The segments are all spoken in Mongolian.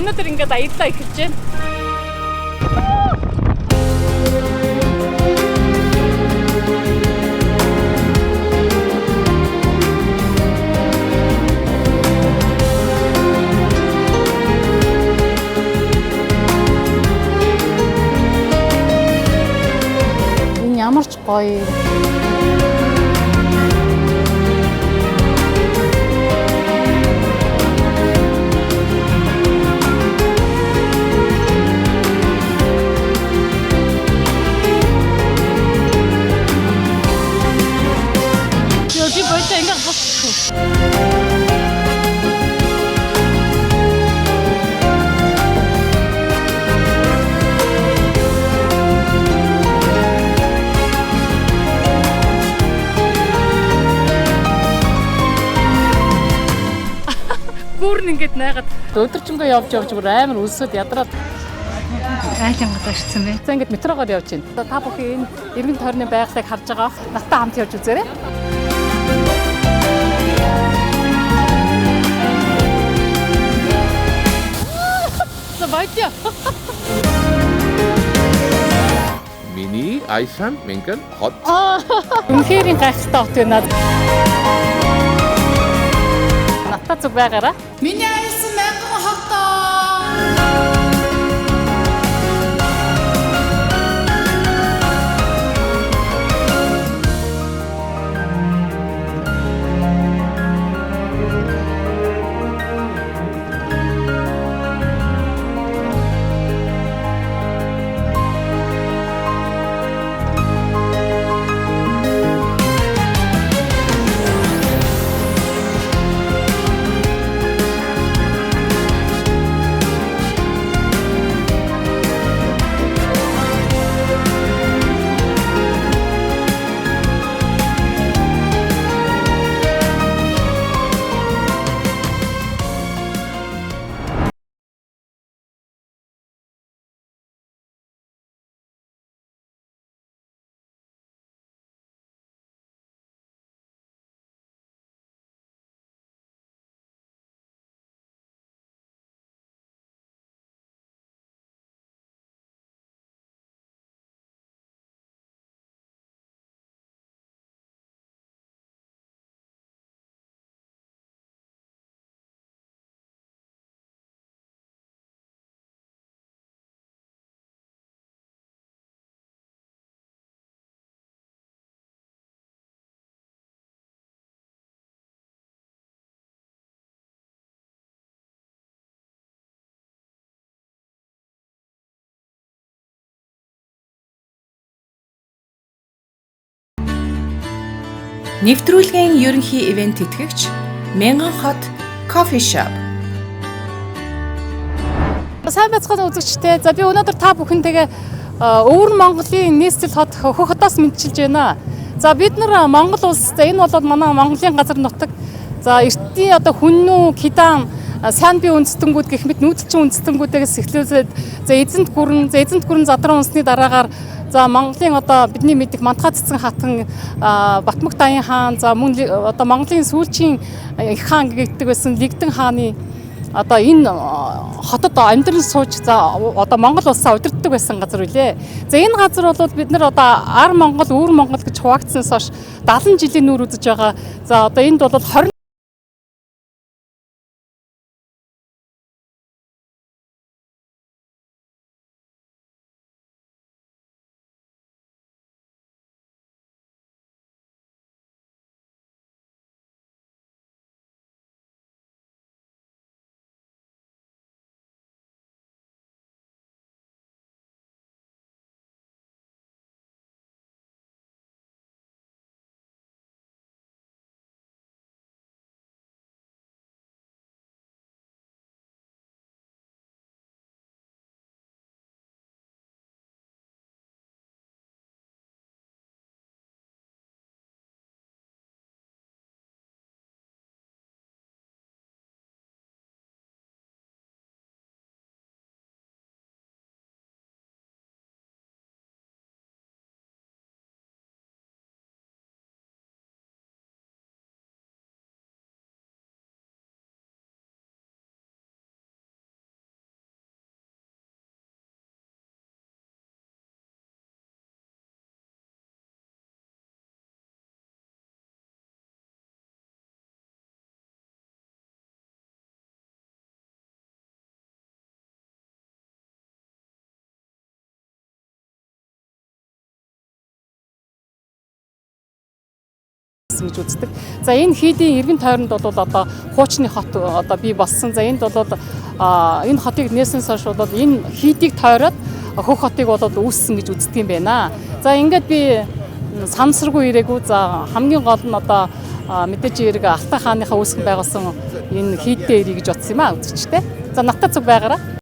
өнөөдөр ингээд аяллаа эхэлж байна. Энэ ямар ч гоё. 여기 벌써 인간 없어. Бүр ингээд найгаад өдөржингөө явж бүр амар өлсөд ядраад Айлын гад очсон бэ. за ингээд метрогоор явж байна. Та бүхэн энэ эргэн тойрны байгалыг харж байгаа. Надтай хамт явж үзээрэй. За баярлалаа. Миний Айсан Менгэн хот. Үнэхээр гайхалтай хот байна. Надтай зүг байгаараа. Миний айлсан мянган хотоо. Нэвтрүүлгийн ерөнхий ивент тэтгэгч Мянган хот кофе шоп. Сайн байцгаана үзэгчдээ. За би өнөөдөр та бүхэнтэйгээ Өвөр Монголын нийслэл хот Хөх хотоос мэдчилж байна. За бид нар Монгол улс энэ бол манай Монголын газар нутаг. За эртний одоо хүннүү, кидан, сайн бие үндэстэнгүүд гэх мэт нүүдэлчин үндэстэнгүүдээс эхлүүлээд за эзэнт гүрэн задран унсны дараагаар за Монголын одоо бидний мэдих Мантхай цэцэн хатан Батмөх Даян хаан за мөн одоо Монголын сүүлчийн их хаан гэдэг байсан Лигдэн хааны одоо энэ хотод амьдрал сууж за одоо Монгол улсаа удирддаг байсан газар үлээ. За энэ газар бол бид нар одоо Ар Монгол, Өвөр Монгол гэж хуваагдсанаас хойш 70 жилийн нүүр үзэж байгаа. За одоо энд бол 20 гэж үздэг. За энэ хийдийн эргэн тойронд бол одоо хуучны хот одоо бий болсон. За энд бол энэ хотыг нээснээс хойш бол энэ хийдийг тойроод хөх хотыг бол үүссэн гэж үздэг юм байна. За ингээд би санамсаргүй ирээгүй. За хамгийн гол нь одоо мэдээж эрг Алтай хааныхаа үүсгэн байгуулсан энэ хийдтэй ирээ гэж бодсон юм аа үзэгчтэй. За надтай зүг байгаараа.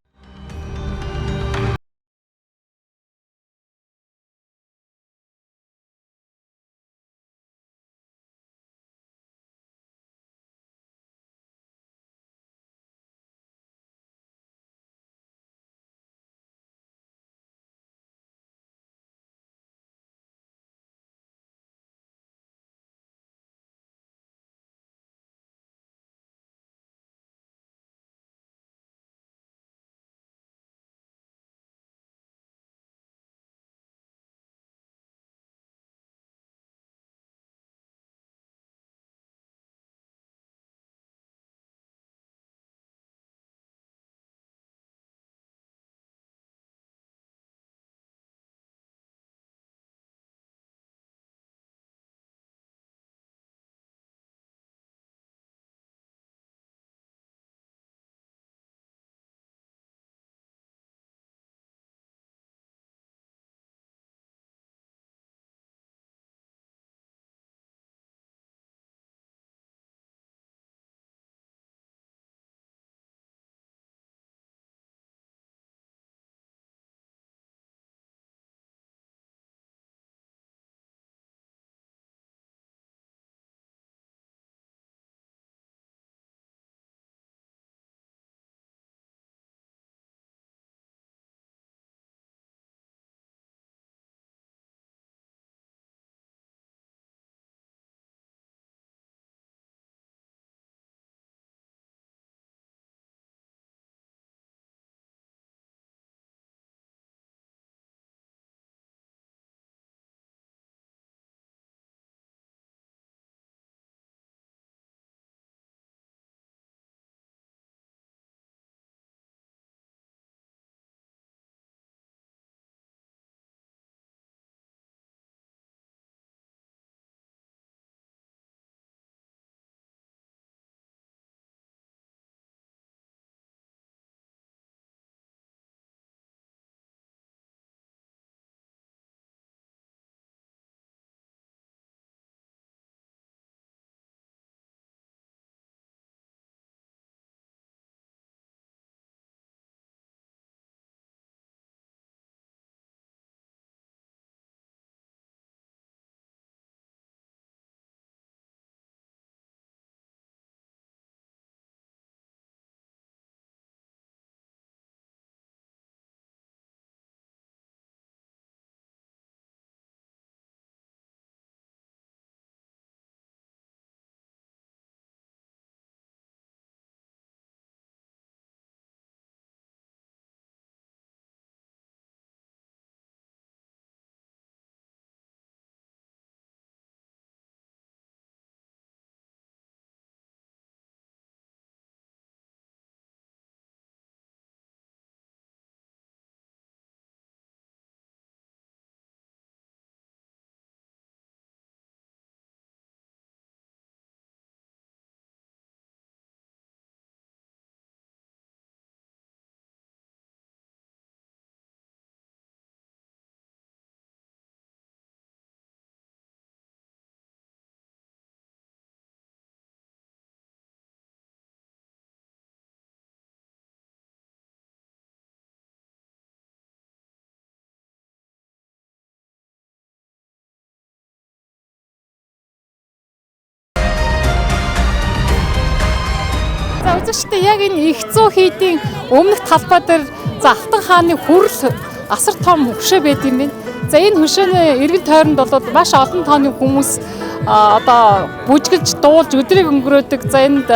Үзэгчдээ яг энэ их зүү хийдийн өмнөх талбай дээр за Алтан хааны хүрэл асар том хөшөө байд юм байна. За энэ хөшөөний эргэн тойронд бол маш олон тооны хүмүүс одоо бүжгэлж дуулж өдрийг өнгөрөөдөг. За энд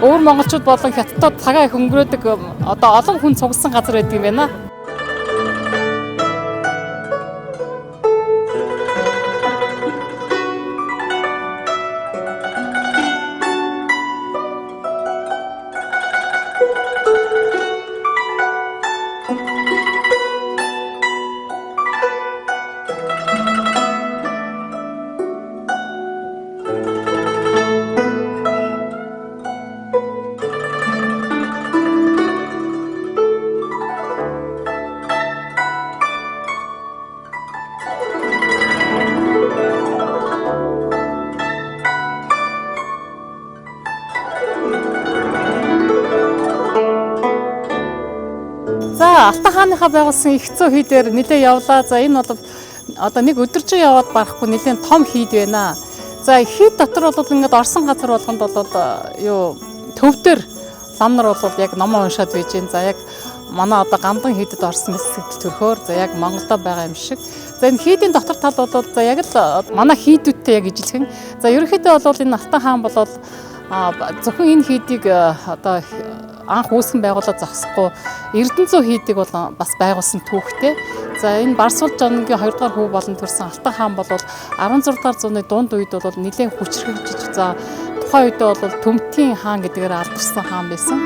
өвөр монголчууд болон хятадууд цагаа их өнгөрөөдөг одоо олон хүн цугласан газар байдаг юм байна. Алтан хааныхаа байгуулсан их зөө хий дээр нэлээ явлаа. За энэ бол одоо нэг өдөржин яваад барахгүй нэлээд том хийд байна. За хийд дотор бол ингээд орсон газар болгонд бол юу төвдөр лам нар бол яг номоо уншаад байж гэн. За яг манай одоо гандан хийдэд орсон хэсэгт төрхөөр за яг Монголдо байгаа юм шиг. За энэ хийдийн дотор тал бол за яг л манай хийдүүдтэй яг ижилхэн. За ерөнхийдөө бол энэ Алтан хаан бол зөвхөн энэ хийдийг одоо анх үүсгэн байгуулаад зогсохгүй Эрдэнэзүү хийдийг бол бас байгуулсан түүхтэй. За энэ Барсуул Жонгийн 2 дугаар хүү болон төрсэн Алтан хаан бол 16 дугаар зууны дунд үед бол нэлээд хүчрхэгжиж за тухайн үед бол Төмтийн хаан гэдгээр алдарсан хаан байсан.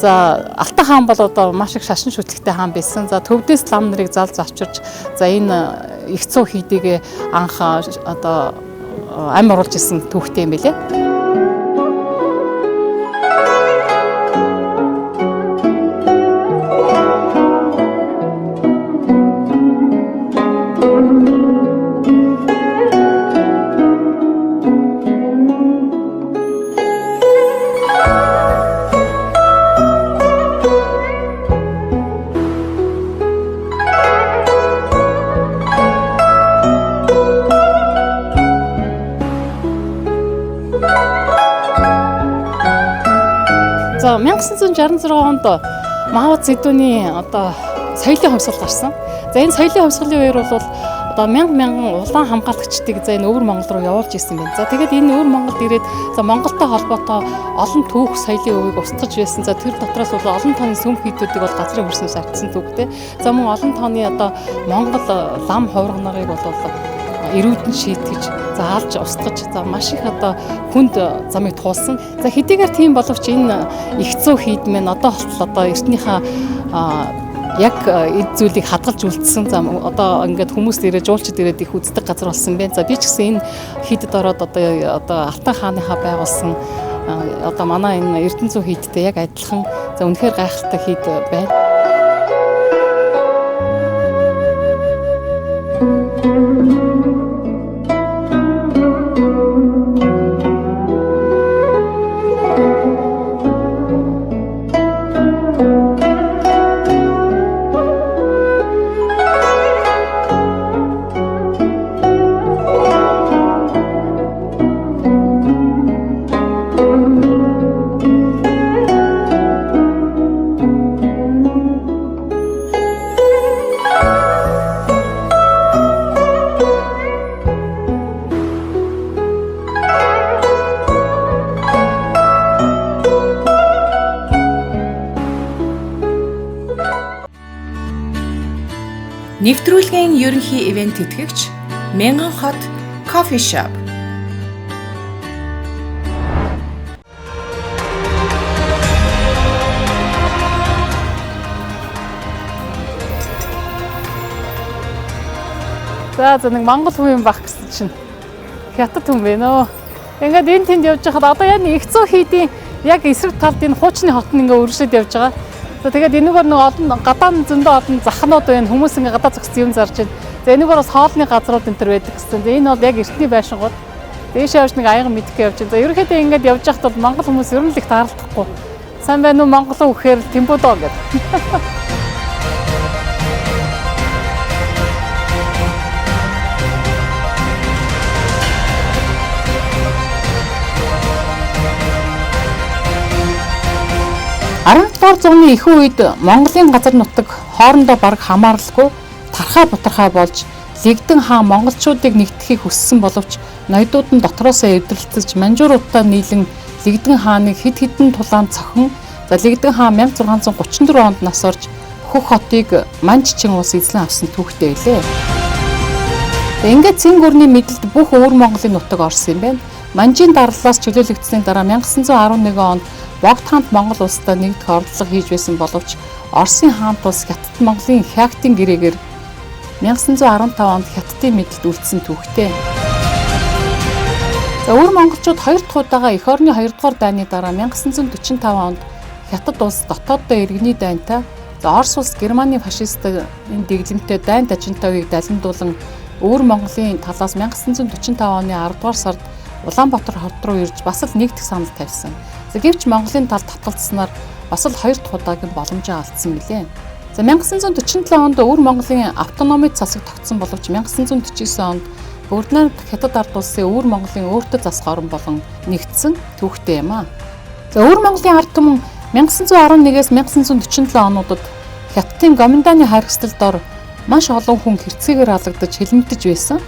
За Алтан хаан бол одоо маш их шашин шүтлэгтэй хаан байсан. За төвдөөс лам нарыг залж авчирч за энэ их зөө хийдийг анх одоо ам оруулж исэн түүхтэй юм билээ. За 1966 онд Мао Цзэдуний одоо соёлын хувьсгал гарсан. За энэ соёлын хувьсгалын үеэр бол одоо мянган улаан хамгаалагчдыг за энэ өвөр Монгол руу явуулж исэн байна. За тэгээд энэ өвөр Монголд ирээд за Монголтой холбоотой олон түүх соёлын өвийг устгаж байсан. За тэр дотроос бол олон тооны сүм хийдүүдийг бол газрын хөрснөөс артсан түүхтэй. За мөн олон тооны одоо Монгол лам хувирга нарыг бол эрүүдэн шийтгэж за алж устгаж за маш их одоо хүнд замыг туулсан. За хэдийгээр тийм боловч энэ их зөө хийд мэн одоо болтол одоо эртнийхээ яг эд зүйлийг хадгалж үлдсэн. За одоо ингээд хүмүүс ирээд жуулчд ирээд их үздэг газар болсон байна. За би ч гэсэн энэ хийдэд ороод одоо Алтан хааныхаа байгуулсан одоо манай энэ Эрдэнэзүү хийдтэй яг адилхан за үнэхээр гайхалтай хийд байна. Нэвтрүүлгийн ерөнхий ивент тэтгэгч Мянган хот кофе шоп. За нэг Монгол хүн юм баг гэсэн чинь хятад хүн байна өө. Ингээд энэ тэнд явж байхад одоо яг их зөө хийдийн яг эсрэг талд энэ хуучны хот нь ингээд өргөжлөд явж байгаа. За тэгээд энэгээр нэг олон гадаан зөндөө олон захнууд байна. Хүмүүс ингээ гадаа зогссон юм зарж байна. За энэгээр бас хоолны газрууд энэ төр байдаг гэсэн. За энэ бол яг эртний байшингууд. Дээшээ явж нэг аян мэдхгүй явж байна. За ерөнхийдөө ингээд явж байхад бол монгол хүмүүс ер нь л их таарлахгүй. Сайн байна уу монгол уу гэхээр темподоо гэдэг. Дугаар зууны ихэнх үед Монголын газар нутаг хоорондоо бараг хамааралгүй тархаа бутархаа болж Лэгдэн хаан монголчуудыг нэгтгэхийг хүссэн боловч ноёдууд нь дотроосоо эвдрэлцэж манжууруудтай нийлэн Лэгдэн хааныг хэд хэдэн тулаанд цохин за Лэгдэн хаан 1634 онд нас орж Хөх хотыг Манччин улс эзлэн авсан түүхтэй байлээ. Ингээд цэн гүрний мэдлэлд бүх өвөр Монголын нутаг орсон юм байна. Манжийн дарлалаас чөлөөлөгдсөний дараа 1911 онд Богд хаант Монгол улстай нэгдэх оролдлого хийж байсан боловч Оросын хаант улс Хятад Монголын хяактын гэрээгээр 1915 онд Хятадын мэдэлд үлдсэн түүхтэй. За өвөр монголчууд 2 дахь удаага эх орны 2 дугаар дайны дараа 1945 онд Хятад улс дотооддоо иргэний дайнтай Орос улс Германы фашистын дэглэмтэй дайн дажинтай үеийг далимдуулан өвөр Монголын талаас 1945 оны 10 дугаар сард Улаанбаатар хот руу ирж бас л нэгдэх санал тавьсан. Гэвч Монголын талд татгалцснаар бас л 2 дахь удаагийн боломжоо алдсан билээ. За 1947 онд өвөр Монголын автономид засаг тогтсон боловч 1949 онд Бүрднайр Хятад ард улсын өвөр Монголын өөртөө засах орн болон нэгдсэн түүхтэй юм аа. За өвөр Монголын ард түмэн 1911-ээс 1947 онуудад Хятадын Гоминданы хайрхсдалд ор маш олон хүн хэрцгийгээр алагдаж хилмигдэж байсан.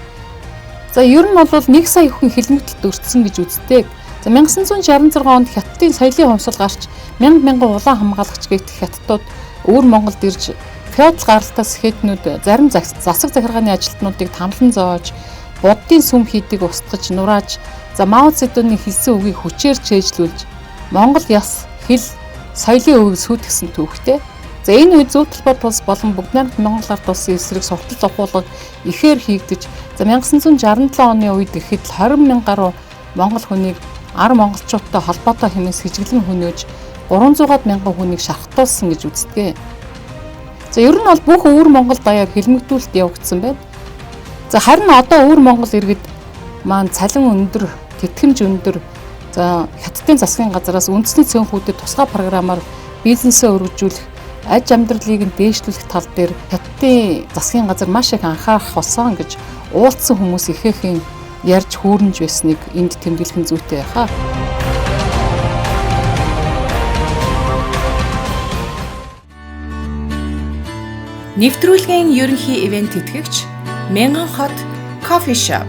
За ер нь бол 1 сая хүн хилмигдэлд өртсөн гэж үздэг. За 1966 онд Хятадын соёлын хувьсгал гарч мянган улаан хамгаалагч гэгдэх хятадууд өвөр Монголд ирж феодал гаралтай сэхэтнүүд зарим засаг захиргааны ажилтнуудыг тамлан зоож, буддын сүм хийдийг устгаж, нурааж, за Мао Цзэдуны хэлсэн үгийг хүчээр чэйжлүүлж, Монгол яс, хэл, соёлын өвийг сүйтгэсэн түүхтэй. За энэ үед Зөв талбай тулс болон Бүгднайрамд Монгол ард улсын эсрэг суртал ухуулга ихээр хийгдэж, за 1967 оны үед ихэд 20,000 гаруй монгол хүнийг ар монголчуудтай холбоотой хэмээн сэжиглэн хөнөөж 300-аад мянган хүнийг шархтуулсан гэж үздэг. За ер нь бол бүх өвөр Монгол даяар хилмигдүүлэлт явагдсан байна. За харин одоо өвөр Монгол иргэд маань цалин өндөр, тэтгэмж өндөр, за Хятадын засгийн газараас үндэсний цөөнхүүдэд тусгай програмаар бизнесээ өргөжүүлэх, аж амьдралыг нь дээшлүүлэх тал дээр Хятадын засгийн газар маш их анхаарах болсон гэж уулзсан хүмүүс ихээхэн ярьж хүүрнэж байсныг энд тэмдэглэх зүйтэй хаа. Нэвтрүүлгийн ерөнхий ивент тэтгэгч Мянган хот кофе шоп.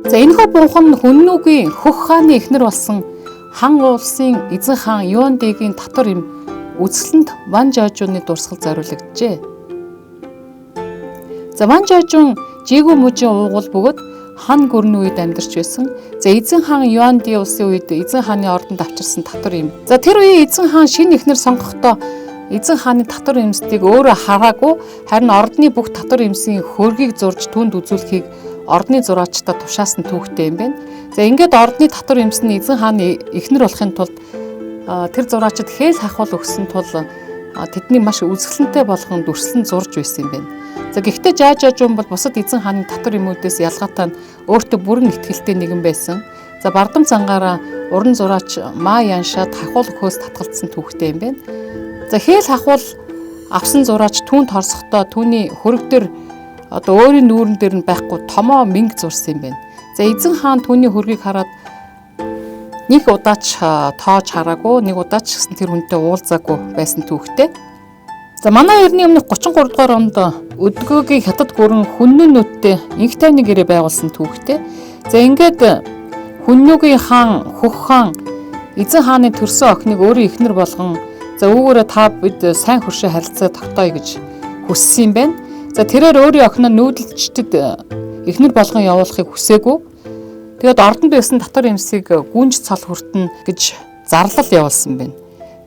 За энэхүү бунхан Хүннүгийн хөх хааны эхнэр болсон хан улсын эзэн хаан Юандэгийн татвар им үзэсгэлэнт Ван Жожууны дурсгал зориулагджээ. За Ван Жожуун Жигүү мужийн уугуул бөгөөд хан гүрний үед амьдарч байсан. За эзэн хаан Юанди улсын үед эзэн хааны ордонд авчирсан татвар им. За тэр үеийн эзэн хаан шинэ эхнэр сонгохдоо эзэн хааны татвар имсдгийг өөрөө хараагүй, харин ордны бүх татвар имсийн хөргийг зурж түнд үзүүлэхийг ордны зураачтай тушаасан түүхтэй юм байна. За ингээд ордны татвар имсэн эзэн хааны эхнэр болохын тулд тэр зураачид хээл хахвал өгсөн тул тэдний маш үзэсгэлэнтэй болгон дүрслэн зурж байсан юм байна. За гэхдээ Жаажаажуун бол бусад эзэн хааны татвар имүүдээс ялгаатай өөртөө бүрэн итгэлтэй нэгэн байсан. За бардам цангаараа уран зураач Ма Яншад хахвал өгөхөөс татгалцсан түүхтэй юм байна. За хээл хахвал авсан зураач түүнд хорсохдоо түүний хөрөг дээр одоо өөрийн нүүрэн дээр нь байхгүй томоо мэнг зурсан юм байна. За эзэн хаан түүний хөргийг хараад нэг удаач тоож хараагүй, нэг удаач гэсэн тэр хүнтэй уулзаагүй байсан түүхтэй. За манай эртний өмнөх 33 дугаар онд өдгөөгийн хятад гүрэн Хүннүнүүдтэй инх тайвны гэрээ байгуулсан түүхтэй. За ингээд Хүннүгийн хаан Хөх хаан эзэн хааны төрсөн охиныг өөрийн эхнэр болгон за үүгээрээ та бид сайн хөршөө харилцаа тогтооё гэж хүссэн юм байна. За тэрээр өөрийн охиноо нүүдэлчдэд эхнэр болгон явуулахыг хүсээгүй. Тэгээд ордонд байсан татвар имсийг гүнж цол хүртэн гэж зарлал явуулсан байна.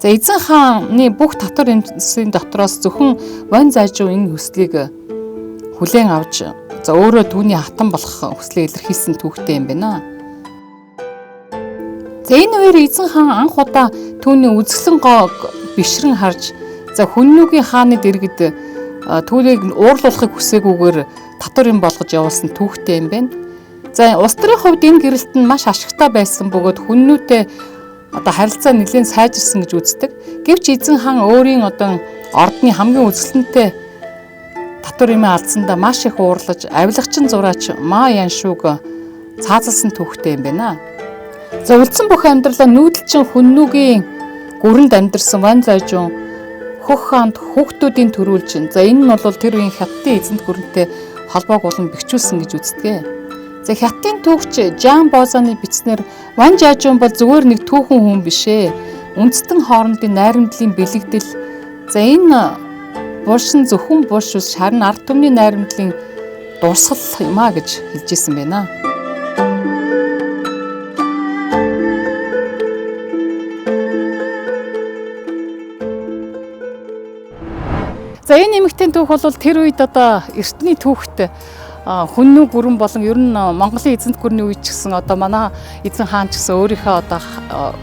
За эзэн хааны бүх татвар имсийн дотроос зөвхөн Ван Жожуу энэ хүслийг хүлээн авч за өөрөө түүний хатан болох хүслийг илэрхийлсэн түүхтэй юм байна. За энэ үеэр эзэн хаан анх удаа түүний үзэсгэлэн гоог бишрэн харж за Хүннүгийн хааны дэргэд түүнийг уурлуулахыг хүсээгүйгээр татвар им болгож явуулсан түүхтэй юм байна. За улс төрийн хувьд энэ гэрэлт нь маш ашигтай байсан бөгөөд Хүннүтэй одоо харилцаа нэлээд сайжирсан гэж үздэг. Гэвч эзэн хаан өөрийн одоо ордны хамгийн үзэсгэлэнтэй татвар имээ алдсандаа маш их уурлаж, авилагчин зураач Ма Яншууг цаазалсан түүхтэй юм байна. За үлдсэн бүх амьдралаа нүүдэлчин хүннүүгийн гүрэнд амьдарсан Ван Зайжун хөх хаанд хүүхдүүдийн төрүүлжин. За энэ нь бол тэр үеийн хятадын эзэнт гүрэнтэй холбоог болон бэхжүүлсэн гэж үздэг. За хятадын түүхч Жан Бозаны бичснээр Ван Зайжун бол зүгээр нэг түүхэн хүн биш ээ. Үндэстэн хоорондын найрамдлын бэлэгдэл. За энэ булшин зөвхөн булш ус харин ард түмний найрамдлын дурсгал юм а гэж хэлжсэн байна. За энэ эмэгтэйн түүх бол тэр үед одоо эртний түүхт хүннүү гүрэн болон ер нь Монголын эзэнт гүрний үед ч гэсэн одоо манай эзэн хаан ч гэсэн өөрийнхөө одоо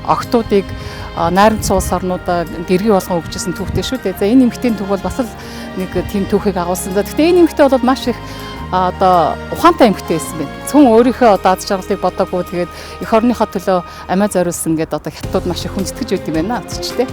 охтуудыг найрамд суус орнуудаа гэргий болгон өгчсэн түүхтэй шүү дээ. За энэ эмэгтэйн түүх бол бас л нэг тийм түүхийг агуулсан. За гэхдээ энэ эмэгтэй бол маш их одоо ухаантай эмэгтэй байсан байна. Цүн өөрийнхөө одоо аз жаргалыг бодоогүй тэгээд эх орныхоо төлөө амиа зориулсан гэдэг одоо хятадууд маш их хүндэтгэж байт юм байна ч тийм.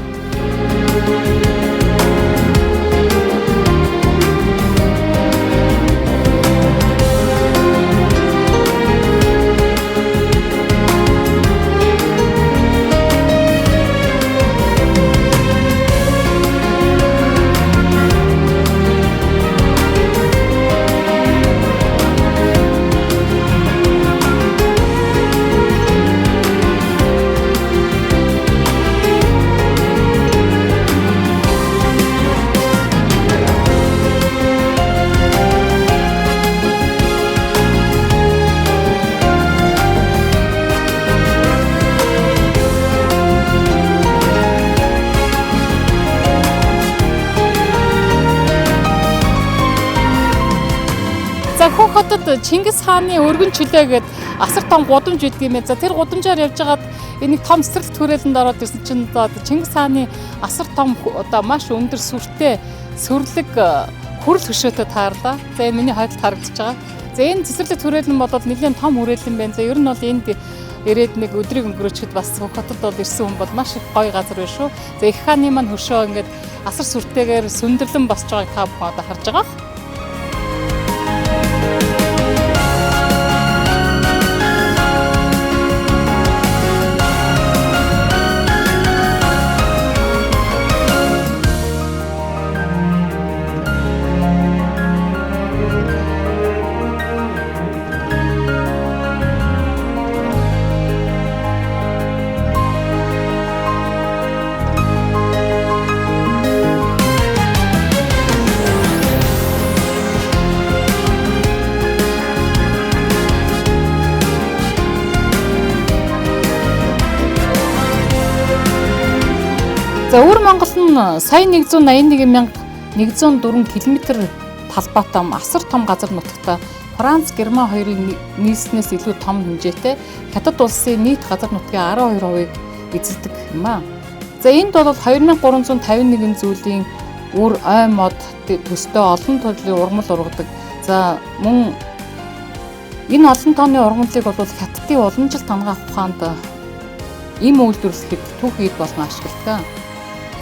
Хөх хотод Чингис хааны өргөн чөлөө гээд асар том гудамж үйдэг юм ээ. За тэр гудамжаар явж байгаад энийг том цэцэрлэг төрөлөнд ороод ирсэн чинь одоо Чингис хааны асар том одоо маш өндөр сүртэй сүрлэг хүрэл хөшөөтэй таарлаа. За энэ миний хойд харагдаж байгаа. За энэ цэцэрлэг төрөлн бол нэлийн том хүрээлэн байна. За ер нь бол энд ирээд нэг өдрийг өнгөрөөчөд бас Хөх хотод бол ирсэн хүн бол маш их гоё газар байна шүү. За их хааны маань хөшөө ингээд асар сүртэйгээр сүндэрлэн босч байгааг та бүхэн одоо харж байгаа. За өвөр Монгол нь сая 181,104 км талбайтай асар том газар нутагтай Франц, Герман хоёрын нийслэнээс илүү том хэмжээтэй Хятад улсын нийт газар нутгийн 12% эзэлдэг юм а. За энд бол 2351 зүйлийн үр, ой мод төстэй олон төрлийн ургамал ургадаг. За мөн энэ олон тооны ургамлыг бол Хятадын улам жил тангаах ухаанд им үйлдвэрлэхэд түүхийд болгон ашигладаг.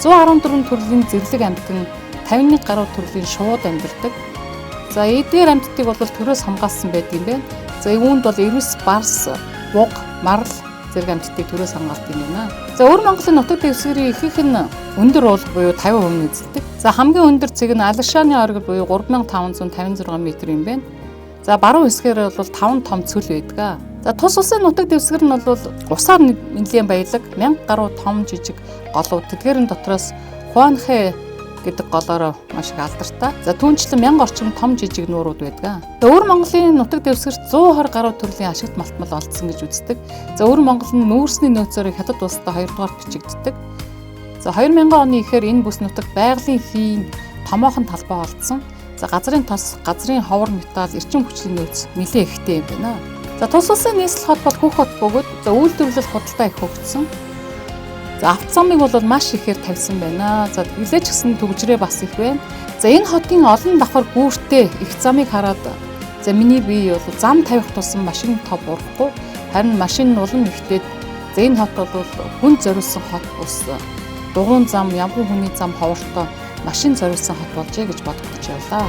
114 төрлийн зэрлэг амьтан 51 гаруй төрлийн шууд амьдардаг. За эдгээр амьтдыг бол төрөөс хамгаалсан байдаг юм байна. За үүнд бол эрвс, барс, буг, марл зэрэг амьтдыг төрөөс хамгаалдаг юм байна. За өвөр Монголын нутаг дэвсгэрийн ихэнх нь өндөр уул буюу 50% эзэлдэг. За хамгийн өндөр цэг нь Алашааны оргил буюу 3556 м юм байна. За баруун хэсгээр бол 5 том цөл байдаг. За тус улсын нутаг дэвсгэр нь бол усаар нэлийн баялаг 1000 гаруй том жижиг голууд тэдгээрэн дотроос Хуанхэ гэдэг голоор маш их алдартай. За түүнчлэн 1000 орчим том жижиг нуурууд байдаг. За өвөр Монголын нутаг дэвсгэрт 120 гаруй төрлийн ашигт малтмал олдсон гэж үздэг. За өвөр Монгол нь нүүрсний нөөцөөр Хятад улстай 2 дугаар бичигддэг. За 2000 оны ихээр энэ бүс нутагт байгалийн хийн томоохон талбай олдсон. За газрын тос, газрын ховор металл, эрчим хүчний нөөц нэлээд ихтэй юм байна. За тус улсын нийслэл хот бол Хөх хот бөгөөд за үйлдвэрлэл худалдаа их хөгжсөн. За автозамыг бол маш ихээр тавьсан байна. За хилээч гисэн төгжрээ бас их байна. За энэ хотын олон давхар гүүртэй их замыг хараад за миний бие бол зам тавих тусам машин тов урахгүй харин машин улам ихтэй. За энэ хот бол хүн зориулсан хот бус. Дугуйн зам, ямгүй хүний зам ховортой машин зориулсан хот болжээ гэж бодогдож явлаа.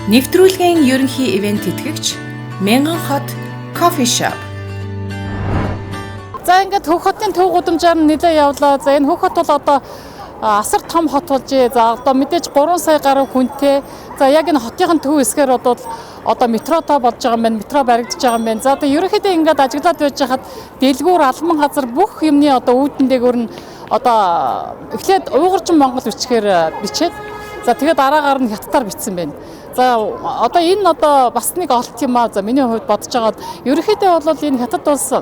Нэвтрүүлгийн ерөнхий ивент тэтгэгч Мянган хот кофе шоп. За ингээд Хөх хотын төв гудамжаар нь нэлээд явлаа. За энэ Хөх хот бол одоо асар том хот болж за одоо мэдээж 3 сая гаруй хүнтэй. За яг энэ хотын төв хэсгээр бол одоо метротой болж байгаа юм байна. Метро баригдаж байгаа юм байна. За одоо ерөнхийдөө ингээд ажиглаад байж хахад дэлгүүр албан газар бүх юмны одоо үүдэн дээгүүр нь одоо эхлээд уйгуржин Монгол бичгээр бичээд за тэгээд дараагаар нь хятадаар бичсэн байна. За одоо энэ одоо бас нэг олт юм аа. За миний хувьд бодож байгаад ерөнхийдөө бол энэ хятад улс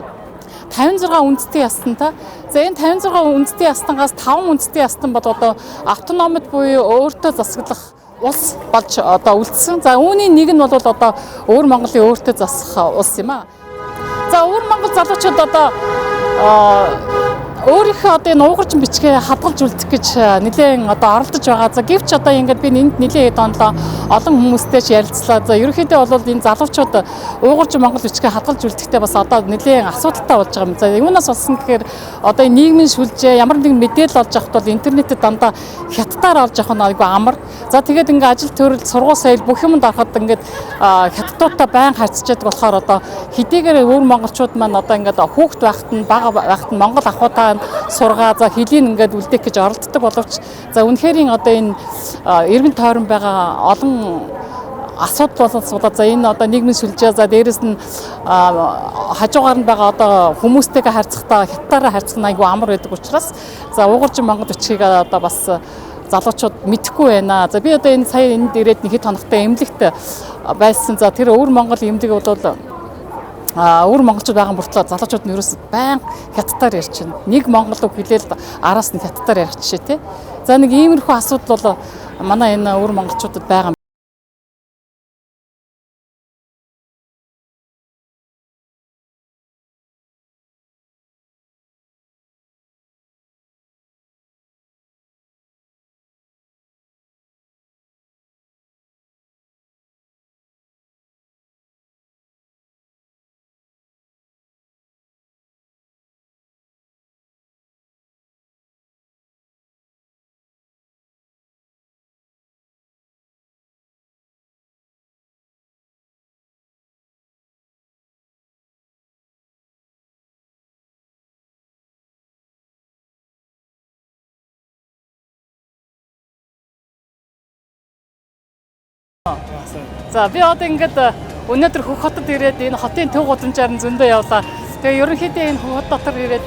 56 үндэстэн ястантай. За энэ 56 үндэстэн ястангаас 5 үндэстэн ястан бол одоо автономид буюу өөртөө засаглах улс болж одоо үлдсэн. За үүний нэг нь бол одоо өвөр Монголын өөртөө засах улс юм аа. За өвөр Монгол залуучууд одоо өөрийнхөө одоо энэ уйгуржин бичгээ хадгалж үлдэх гэж нэлээд одоо оролдож байгаа. За гэвч одоо ингээд би энд нэлээд онлоо олон хүмүүстэй ч ярилцлаа. За ерөнхийдөө бол энэ залуучууд уйгуржин Монгол бичгээ хадгалж үлдэхдээ бас одоо нэлээд асуудалтай болж байгаа юм. За юунаас болсон гэхээр одоо энэ нийгмийн сүлжээ ямар нэгэн мэдээлэл олж авахд бол интернетэд дандаа хятадаар олж авах нь айгүй амар. За тэгээд ингээд ажил төрөл сургууль соёл бүх юмд ороход ингээд хятадуудтай байн харьцаж байдаг болохоор одоо хэдийгээр өвөр монголчууд маань одоо ингээд хүүхэд байхад нь бага байхад нь монгол ахуйтаа сургаа за хэлийг ингээд үлдээх гэж оролддог боловч за үнэхэрийн одоо энэ эргэн тойрон байгаа олон асуудал боловсруулаад за энэ одоо нийгмийн сүлжээ за дээрэс нь хажуугаар нь байгаа одоо хүмүүстэйгээ харьцахдаа хятадаараа харьцах нь айгүй амар байдаг учраас за уйгуржин Монгол бичгийг одоо бас залуучууд мэдэхгүй байна. За би одоо энэ сая энд ирээд нэг хэд хоногтой эмнэлэгт байсан. За тэр өвөр Монгол эмнэлэг бол өвөр монголчууд байгаа мөртлөө залуучууд нь ерөөс байн хятадаар ярьж байна. Нэг монгол үг хэлээл араас нь хятадаар ярих жишээ тий. За нэг иймэрхүү асуудал бол манай энэ өвөр монголчуудад байгаа. За би одоо ингээд өнөөдөр Хөх хотод ирээд энэ хотын төв гудамжаар нь зөндөө явлаа. Тэгээ ерөнхийдөө энэ Хөх хот дотор ирээд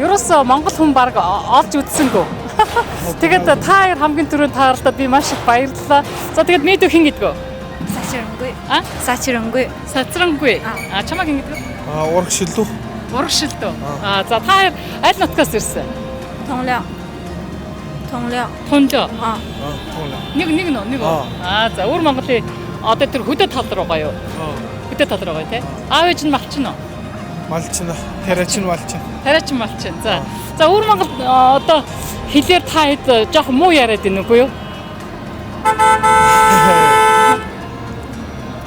ерөөсөө монгол хүн баг олж үзсэнгүй. Тэгээд та хоёр хамгийн түрүүнд тааралдаа би маш их баярлалаа. За тэгээд мэдүү хин гэдгөө? Сачирангүй. Сачирангүй. Сачирангүй. Чамаа хин гэдгөө? Урагшилдүү. Урагшилдүү. За та хоёр аль нутгаас ирсэн? Тонлоо. Тонлоо. Тонлоо. Нэг. За өвөр Монголын одоо тэр хөдөө тал руугаа юу? Хөдөө тал руугаа тий. Аав ээж нь малчин уу? Малчин. Тариачин малчин. Тариачин малчин. За өвөр Монгол одоо хэлээр та хэд жоох муу яриад байна үгүй юу?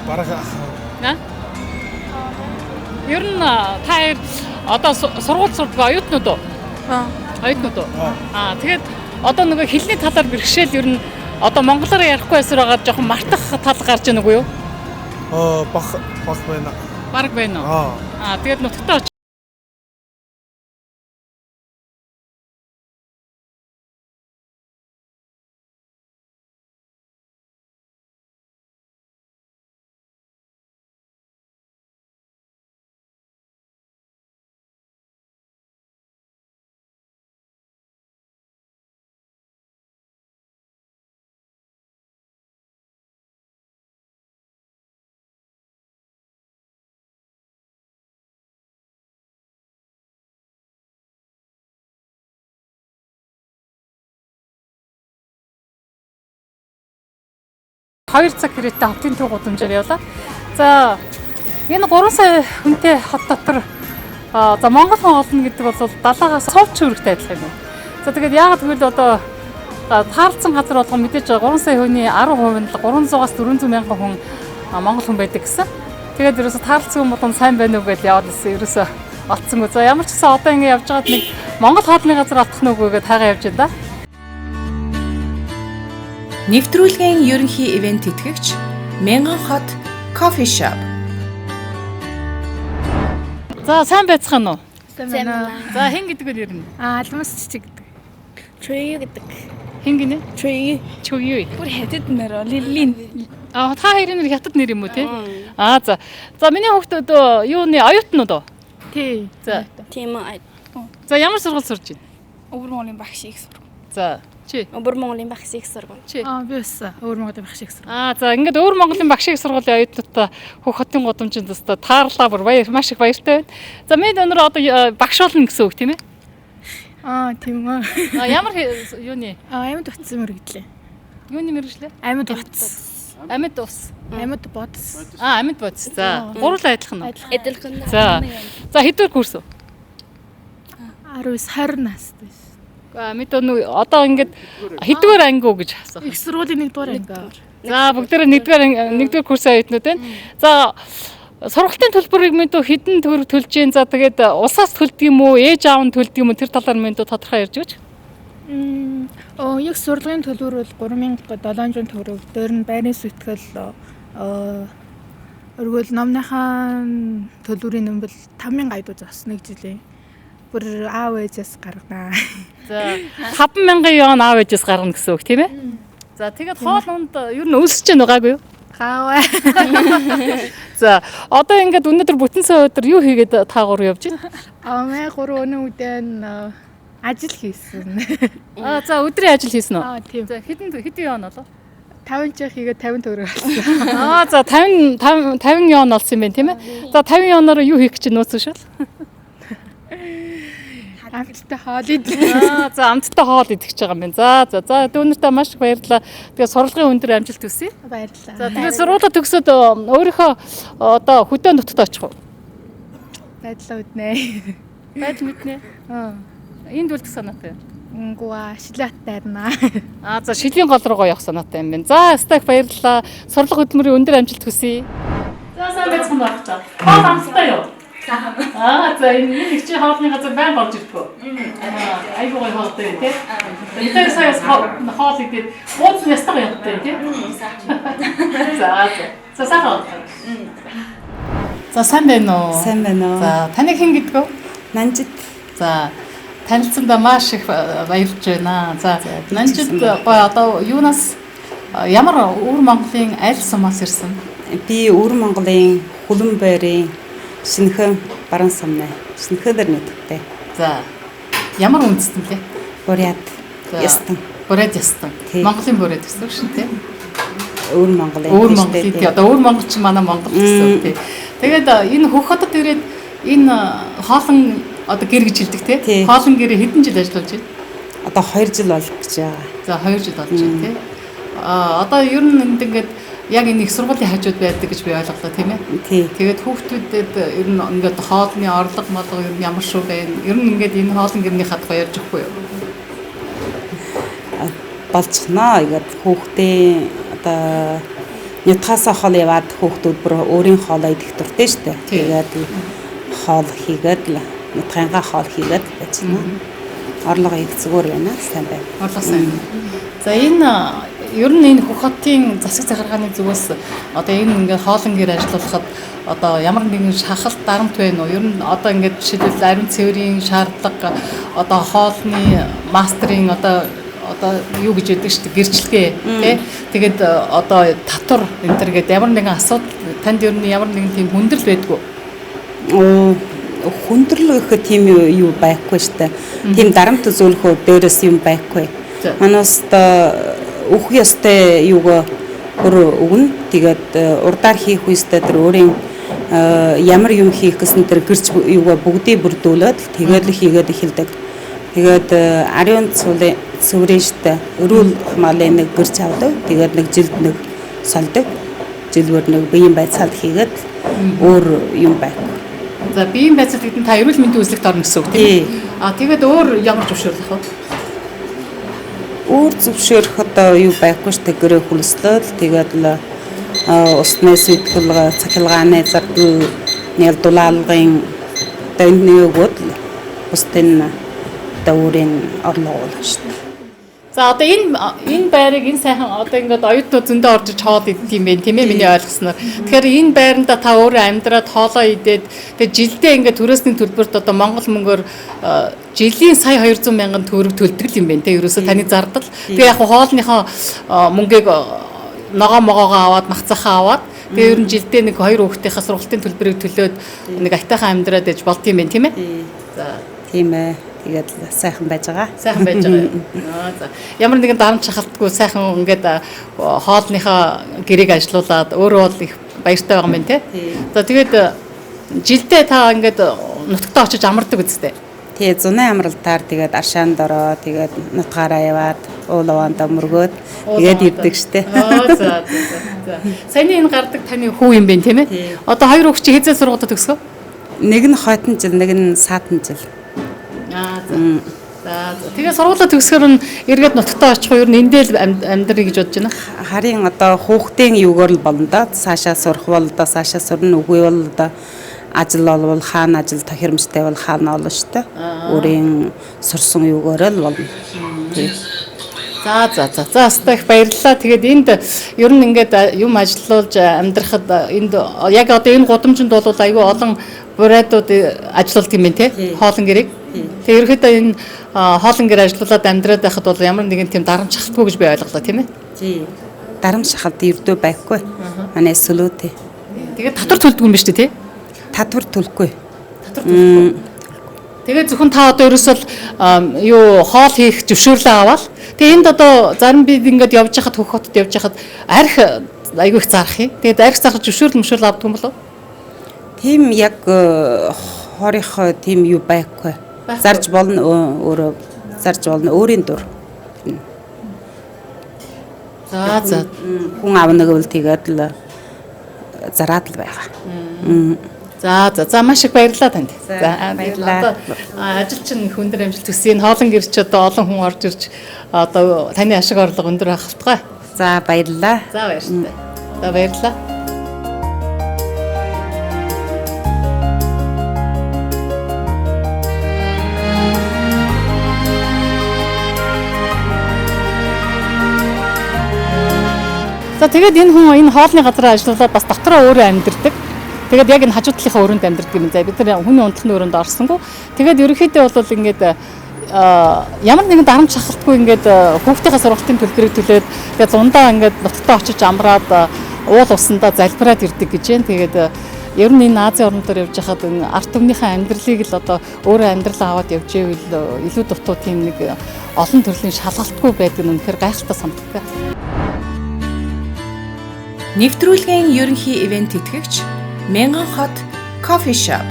Барага. Ер нь та хоёр одоо сургууль сурдаг оюутнууд уу? Оюутнууд уу? Тэгээд одоо нөгөө хэлний талаар бэрхшээл ер нь одоо монголоор ярихгүй байсаар байгаа жоохон мартах тал гарч ийн үгүй юу? Баг байна. Баг байна уу? Тэгээд нутагтаа хоёр цаг хэрэгтээ хотын төв гудамжаар явлаа. За энэ 3 сая хүнтэй хот дотор за монгол хүн олно гэдэг бол далаагаас цовч үүрэгтэй адилхан юм. За тэгээд яагаад гэвэл одоо таарлцсан газар болгон мэдээж 3 сая хүний 10% нь 300-аас 400 мянган хүн монгол хүн байдаг гэсэн. Тэгээд ерөөсө таарлцсан хүн болгон сайн байна уу гэж яваад ирсэн. Ерөөсө олцсонгүй. За ямар ч гэсэн одоо ингэ явж байгаад нэг монгол хоолны газар олдох нь үгүй гэж тайгаа явж байна да. Нэвтрүүлгийн ерөнхий ивент тэтгэгч Мянган хот кофе шоп. За сайн байцгаана уу? Сайн байна. За хэн гэдэг нь ирнэ? Алмас цэцэг гэдэг. Tree гэдэг. Хэн гинэ? Tree. Чүгий. Бүр хятад нэр Лилин. Та хоёрын нэр хятад нэр юм уу те? За. За миний хүүхдүүд юуны оюутнууд уу? Тий. За. Тийм аа. За ямар сургууль сурж байна? Өвөр Монголын багш их сургууль. За. Чи. Өвөр Монголын багш их сургууль. Чи. Би бас өвөр Монголын багш их сургууль. За ингээд өвөр Монголын багш их сургуулийн оюутнуудаа Хөх хотын гудамжинд өстө таарлаа бүр маш их баяртай байна. За мэд өнөр одоо багш болно гэсэн үг тийм ээ? Тийм үү. Ямар юуны? Амьд утсан мэрэгдлээ. Юуны мэрэгчлээ? Амьд утас. Амьд ус. Амьд бодс. Амьд бодс. За. Гурлаа адилхан уу? Эдэлхэн. За. За хэдвэр курс уу? 19 20 настай. Мэд одоо ингээд хэдвэр анги уу гэж асуух. Их сургуулийн 1-р анги. За бүгдээрээ нэгдүгээр курсын оюутнууд байна. За сургалтын төлбөрийг мэдүү хэдэн төгрөг төлж гин. За тэгээд улсаас төлдөг юм уу, ээж аав нь төлдөг юм уу тэр талаар мэдүү тодорхой ярьж өгч. Яг сурлагын төлбөр бол 3700 төгрөг. Дээр нь байрны сэтгэл өргөл номныхаа төлбөрийн нь бол 5000 айдуу зосныг жилээ. Бүр аав ээжээс гаргана. За 5000 юан аав ээжээс гаргана гэсэн үг тийм ээ? За тэгээд хоолунд ер нь өсөж гэнэ байгаагүй юу? Хаваа. За одоо ингээд өнөөдөр бүтэн сая өдөр юу хийгээд таагуур явж байна? Мэ 3 өнөө үдэн ажил хийсэн. За өдрийн ажил хийсэн үү? Тийм. За хэдэн юан болов? 50 жих хийгээд 50 төгрөг авсан. За 50 юан олсон юм байна тийм ээ? За 50 юанаар юу хийх гэж нөөцөө шэл? Амттай хоол идэх. За амттай хоол идэх гэж байгаа юм байна. За дүүнэртээ маш их баярлалаа. Тэгээ сурлагын өндөр амжилт хүсье. Баярлалаа. За тэгээ сургуулаа төгсөөд өөрийнхөө одоо хөдөө нутагт очих уу? Байдлаа үднэ. Байдал мэднэ. Энд үлдэх санаатай. Гуа шилэт дайрна. За шилийн гол руугаа явах санаатай юм байна. За стак баярлалаа. Сурлага хөдөлмөрийн өндөр амжилт хүсье. За сайн байцгаана байх та. Хоол амттай юу? За энэ их чи хоолны газар байн болж ирдгүү. Айгуу гой хоолтой тий. Тэгээд саяас хоол идээд бууз ястаг явдаг тий. За сайхан. За сайн байна уу? Сайн байна уу. За таныг хэн гэдэг вэ? Нанжид. За танилцсандаа маш их баярлж байна. За Нанжид одоо юунаас ямар өвөр Монголын аль сумаас ирсэн? Би өвөр Монголын Хүлэн байрын Шинхэн баруун сумны Шинхэдэр нэгтэй. За ямар үндэстэн лээ? Бурят. Ястан. Бурят ястан. Монголын бурят гэсэн үг шин тий. Өвөр Монголын. Өвөр Монголын тий. Одоо өвөр монголч манай Монгол гэсэн үг тий. Тэгээд энэ Хөх хотод ирээд энэ хоолн одоо гэр гэж хэлдэг тий. Хоолн гэрээ хэдэн жил ажиллаж байна? Одоо 2 жил бол гэж байгаа. За 2 жил болж байна тий. Одоо ер нь энд ингээд яг энэ их сургуулийн хажууд байдаг гэж би ойлголоо тийм ээ. Тий. Тэгээд хүүхдүүдэд ер нь ингээд хоолны орлого молго ер нь ямар шүү байна. Ер нь ингээд энэ хоолн гэрний хадгаа ярьж өгөхгүй юу? Болцгоноо. Тэгээд хүүхдийн одоо нутгасаа хоол яваад хүүхдүүд бүр өөрийн хоолоо идэх дуртай шүү дээ. Тэгээд хоол хийгээд л нутгийнхаа хоол хийгээд байцгаа. Орлого их зүгээр байна. Сайн байна. Орлого сайн. За энэ ер нь энэ Хөх хотын засаг захиргааны зүгээс одоо энэ ингээд хоолн гэр ажиллуулахад одоо ямар нэгэн шахалт дарамт байна уу? Ер нь одоо ингээд жишээлбэл ариун цэврийн шаардлага одоо хоолны мастерын одоо юу гэж яддаг шүү дээ гэрчлэгээ тий. Тэгээд одоо татвар энэ төр гэдэг ямар нэгэн асуудал танд ер нь ямар нэгэн тийм хүндрэл байдгүй. Хүндрэл гэхэд тийм юу байхгүй шүү дээ. Тийм дарамт зөвлөхөө дээрээс юм байхгүй. Манайс өөх ёстой юугаа өгнө. Тэгээд урдаар хийх үстэй тэр өөрийн ямар юм хийх гэсэн тэр гэрч юугаа бүгдийг бүрдүүлээд тэгээд л хийгээд эхэлдэг. Тэгээд ариун цэврийн штэ өрөөл малын нэг гэрч авдаг. Тэгээд нэг жилд нэг солдог. Жилвэр нэг биеийн байцаал хийгээд өөр юм байхгүй. За биеийн байцаал гэдэг нь та эрүүл мэндийн үзлэгт орно гэсэн үг тийм ээ. Тэгээд өөр ямар зөвшөөрлөх вэ? Өөр зөвшөөрөх одоо юу байхгүй штэ гэрээ хүлслэл тэгээд л усны сэтгэл цахилгааны зардал нэлдулaalгын төвний өгөөд бусдын даурын орлого болно штэ. За одоо энэ байрыг энэ сайхан одоо ингээд оюутнууд зөндөө орж иж хоол идэх юм байна тийм ээ миний ойлгосноор. Тэгэхээр энэ байранда та өөрөө амьдраад хоолоо идээд тэгээд жилдээ ингээд төрөөсний төлбөрт одоо Монгол мөнгөөр жилийн сая 200 мянган төгрөг төлдөг юм байна те ерөөсөө таны зардал. Тэгээ яг хоолныхоо мөнгийг ногоо могоогоо аваад махцахаа аваад тэгээ ер нь жилдээ нэг 2 хүүхдийнхээ сургалтын төлбөрийг төлөөд нэг айтайхан амьдраад ээж болд юм байна тийм ээ. За Тийм ээ. Тэгээд сайхан байж байгаа. сайхан байж байгаа. За. Ямар нэгэн дарамт шахалтгүй сайхан ингээд хоолныхоо гэрээг ажилуулад өөрөө бол их баяртай байгаа юм байна те. За тэгээд жилдээ та ингээд нутагтаа очиж амардаг үстэй. Тэгээ зуны амралтаар тэгээд аршаанд ороо тэгээд нутгаараа яваад уулаваанда мөргөөд тэгээд ирдэг штэ. За. Саяны энэ гардаг таны хүү юм байна тийм ээ. Одоо хоёр хүүхд чи хэзээ сургуулиуд төгсгөө? Нэг нь хойтон жил, нэг нь саатан жил. За. Тэгээ сургуулаа төгсгөр нь эргээд нутагтаа очих уу? Ер нь эндээ л амьдрий гэж бодож байна. Харин одоо хүүхдийн юугаар л болно да. Цаашаа сурах бол да цаашаа сурна үгүй бол да ажил болвол хаана ажил тохиромжтой бол хаана олно штэ. Өөрийн сурсан юугаар л болно. За өстой их баярлалаа. Тэгээд энд ер нь ингээд юм ажиллуулж амьдрахад энд яг одоо энэ гудамжинд бол айгүй олон бурайдууд ажиллуулт юм байна те. Хоолн гэрэг. Тэгээд ерөөхдөө энэ хоолн гэр ажиллуулад амьдраад байхад бол ямар нэгэн тийм дарамт шахалтгүй гэж би ойлголоо тийм ээ. Тий. Дарамт шахалт ердөө байхгүй. Манай сүлөөтэй. Тэгээд татвар төлдөг юм ба шүү дээ тий. Татвар төлөхгүй. Тэгээд зөвхөн та одоо ерөөсөө юу хоол хийх зөвшөөрлөө аваад тэгээд энд одоо зарим бид ингээд явж хахад хөх хотод явж хахад арх айгүй их зарах юм. Тэгээд арх зарах зөвшөөрөл авдаг юм болов? Тийм яг хорийнхоо тийм юу байхгүй. Зарж болно өөрөө зарж болно өөрийн дур. За. Хүн авна гэвэл тэгээд л зараад л байгаа. За маш их баярлалаа танд. За баярлалаа. Ажил чинь их өндөр амжилт төсөө. Энэ хоолн гэрч одоо олон хүн орж ирж одоо таны ашиг орлого өндөр байх хэлтгай. За баярлалаа. За баярлалаа. За баярлалаа. За тэгээд энэ хүн энэ хоолны газараа ажиллаулаад бас дотроо өөрөө амьдэрдэг. Тэгээд яг энэ хажуу талынхаа өрөөнд амьдэрдэг юм заа. Бид нар хүний унтахны өрөөнд орсонгүй. Тэгээд ерөнхийдөө бол ингээд ямар нэгэн дарамт шахалтгүй ингээд хүүхдийнхээ сургалтын төлбөрийг төлөөд тэгээд зундаа ингээд нутагтаа очиж амраад уул усандаа залбираад ирдэг гэж байна. Тэгээд ер нь энэ Азийн орнуудаар явж хахад энэ арт түмнийхээ амьдралыг л одоо өөрөө амьдралаа аваад явж ивэл илүү дутуу тийм нэг олон төрлийн шалгалтгүй байдаг нь үнэхээр гайхалтай санагддаг. Нэвтрүүлгийн ерөнхий ивент тэтгэгч Мянган хот кофе шоп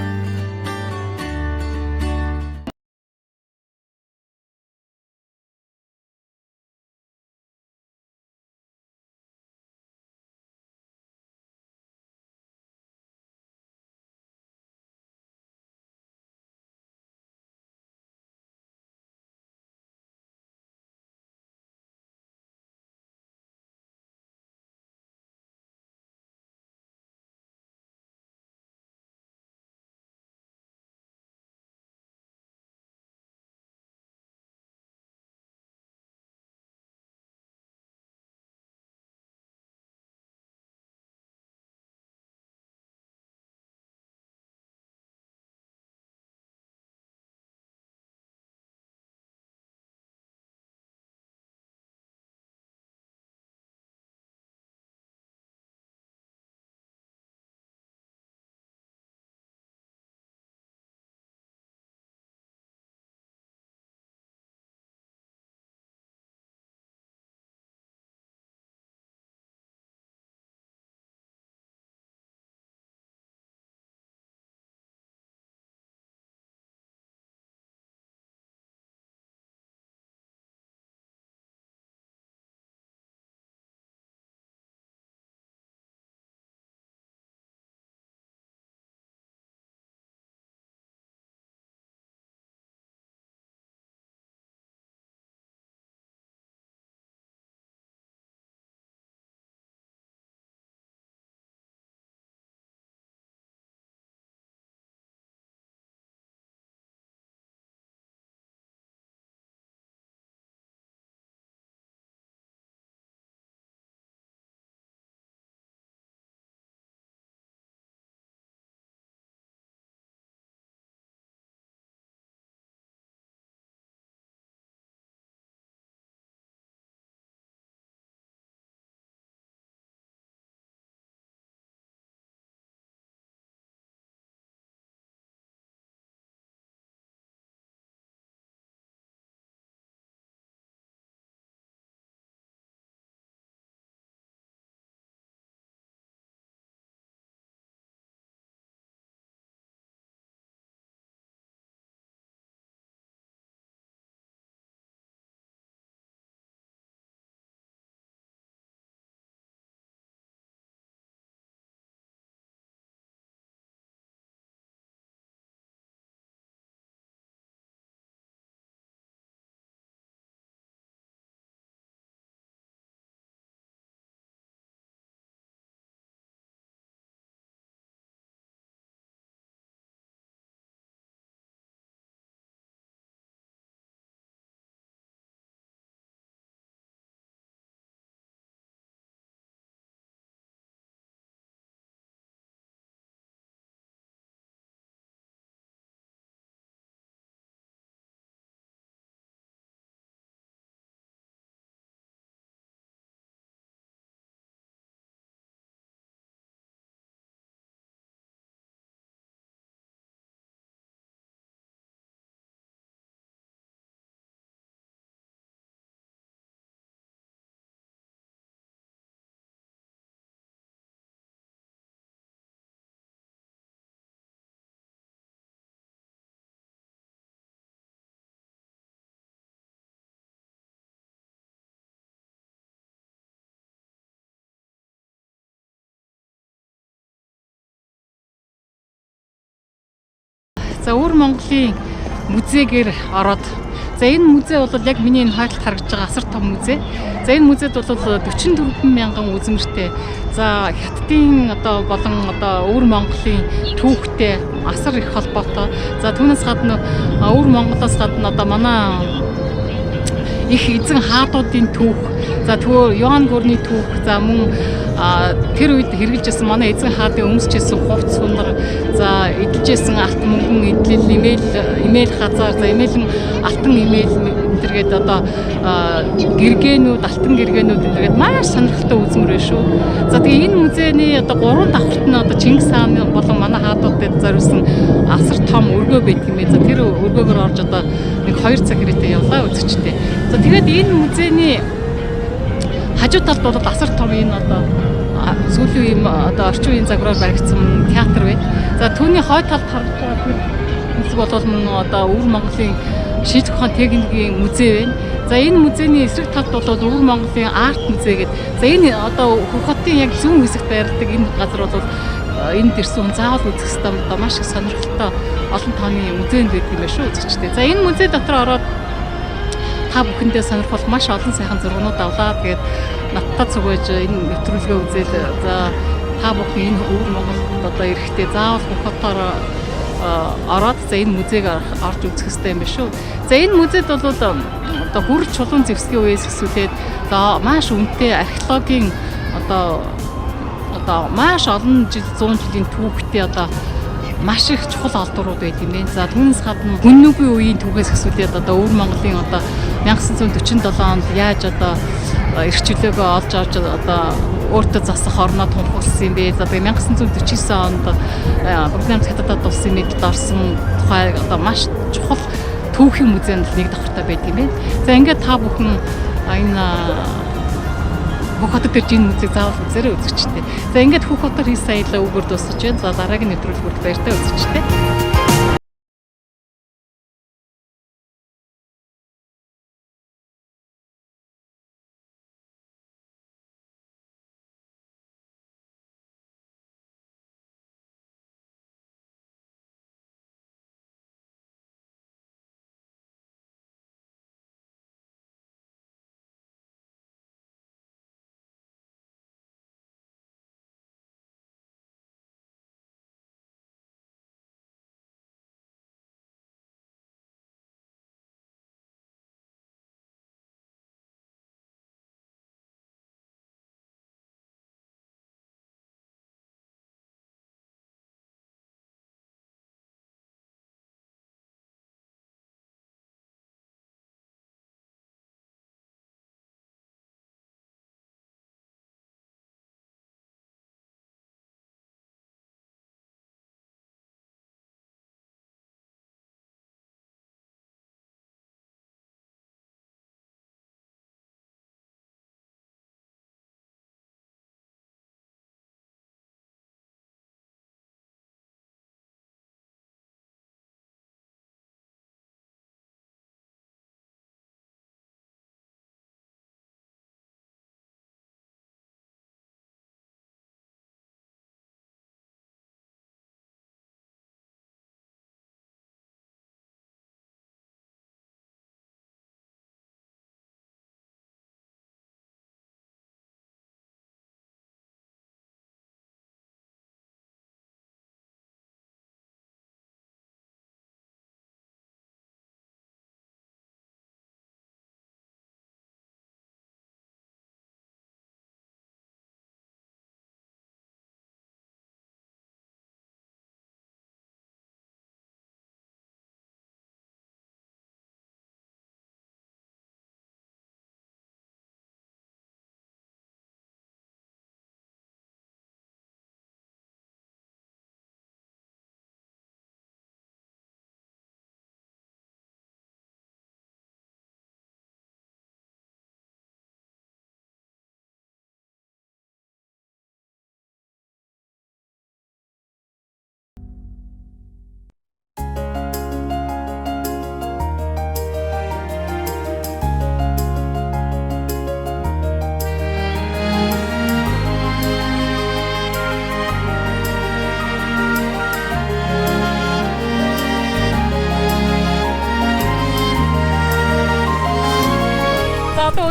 За өвөр Монголын музейгээр ороод за энэ музей бол яг миний энэ хойдолд харагдж байгаа асар том музей. За энэ музейд бол 44 мянган үзмэртэй. За хятадын болон өвөр Монголын түүхтэй асар их холбоотой. За түүнээс гадна өвөр Монголоос гадна манай их эзэн хаадуудын түүх. За тэгвэл Йоан Гүрний түүх. За мөн тэр үед хэрэгжилжсэн манай эзэн хаадын өмсчсэн хувцс хунар. За эдэлжсэн алт мөнгөн эдлэл имэйл хазаар. За имэйлэн алтан имэйл энтергээд гэргээнүүд, алтан гэргээнүүд энтергээд маш сонирхолтой үзмэр байна шүү. За тэгээ энэ музейний 3 давхарт нь Чингис хаан болон манай хаадуудад зориулсан асар том өргөө байдаг юм ээ. За тэр өргөөгөр орж нэг 2 цаг хэрэг явлаа үзэгчтэй. За тэгээд энэ музейний хажуу талд бол асар том энэ сүүлийн үеийн орчин үеийн загвараар баригдсан театр байна. За түүний хойд талд харж байгаа хэсэг бол мөн өвөр Монголын шийдэх ухаан техникийн музей байна. За энэ музейний эсрэг талд бол өвөр Монголын арт музей гэдэг. За энэ Хөх хотын яг зүүн хэсэгт байрладаг энэ газар бол энд ирсэн хүн заавал үзэх ёстой маш их сонирхолтой олон тооны музейнд байдаг юм шүү үзэгчтэй. За энэ музей дотор ороод та бүхэндээ сонирхол маш олон сайхан зургууд авлаа. Тэгээд надтай цугойж энэ нэвтрүүлгээ үзээд за та бүхэн энэ өвөр Монголд ирэхдээ заавал Хөх хотоор ороод за энэ музейг орж үзэх хэрэгтэй юм байна шүү. За энэ музейд бол хурц чулуун зэвсгийн үеэс эхлээд маш үнэтэй археологийн маш олон жил 100 жилийн түүхтэй маш их чухал олдурууд байт юм байна. За түүнээс гадна хүннүгийн үеийн түүхээс эхлээд өвөр Монголын 1947 онд яаж эрх чөлөөгөө олж авч өөртөө засах орноо тунхагласан юм бэ. За 1949 онд Богднамт хятадд улсын нийтэд орсон тухай маш чухал түүхийн музейнд нэг давхартай байт юм байна. За ингээд та бүхэн энэ Хөх хотод ирж энэ музейг заавал үзээрэй үзэгчтэй. За ингээд Хөх хотоор хийсэн аялал өгөр дуусгаж байна. За дараагийн нэвтрүүлгүүд баяртай үзэгчтэй.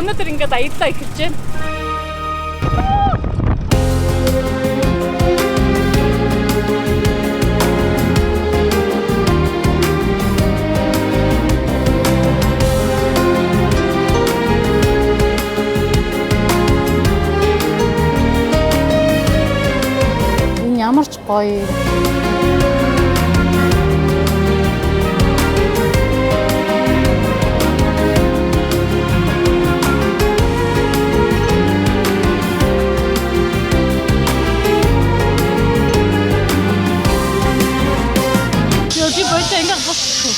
өнөөдөр ингээд аяллаа эхэлж байна. Энэ ямар ч гоё. 여기 벌써 인가 갔어.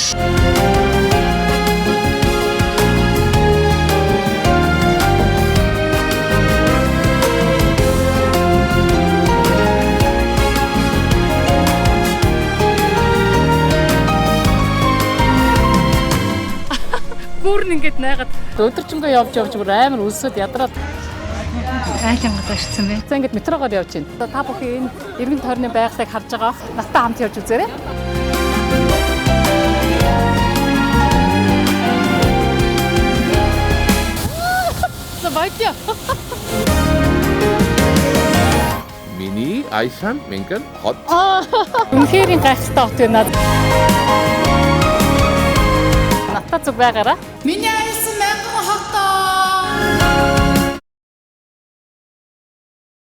бүр ингээд найгаад өдөржингөө явж бүр амар өлсөд ядраад айлангад очсон бэ. за ингээд метрогоор явж байна. Та бүхэн энэ эргэн тойрны байгалыг харж байгаа. Надтай хамт явж үзээрэй. Забайтя. Миний Айсан Менгэн хот. Үнэхээр гайхалтай хот байна. Надтай зүг байгаараа. Миний айсан мянган хотоо.